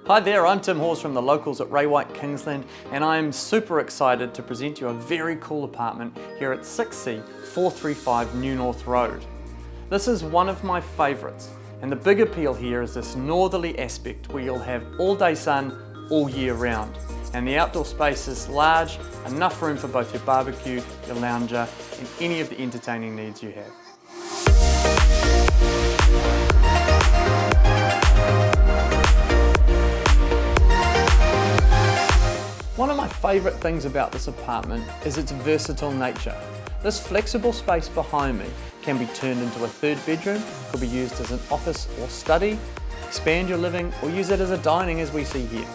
Hi there, I'm Tim Hawes from the locals at Ray White Kingsland, and I'm super excited to present you a very cool apartment here at 6C 435 New North Road. This is one of my favourites, and the big appeal here is this northerly aspect where you'll have all day sun all year round. And the outdoor space is large, enough room for both your barbecue, your lounger, and any of the entertaining needs you have. One of my favourite things about this apartment is its versatile nature. This flexible space behind me can be turned into a third bedroom, could be used as an office or study, expand your living, or use it as a dining as we see here.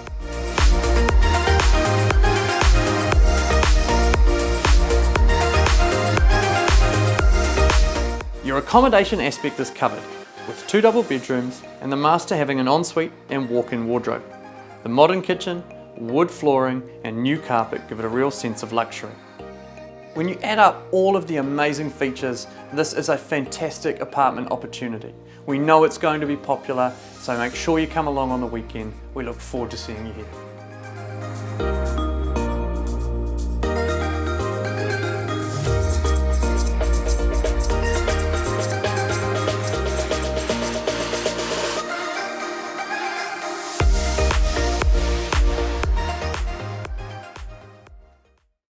Your accommodation aspect is covered, with 2 double bedrooms and the master having an ensuite and walk-in wardrobe. The modern kitchen, wood flooring and new carpet give it a real sense of luxury. When you add up all of the amazing features, this is a fantastic apartment opportunity. We know it's going to be popular, so make sure you come along on the weekend. We look forward to seeing you here.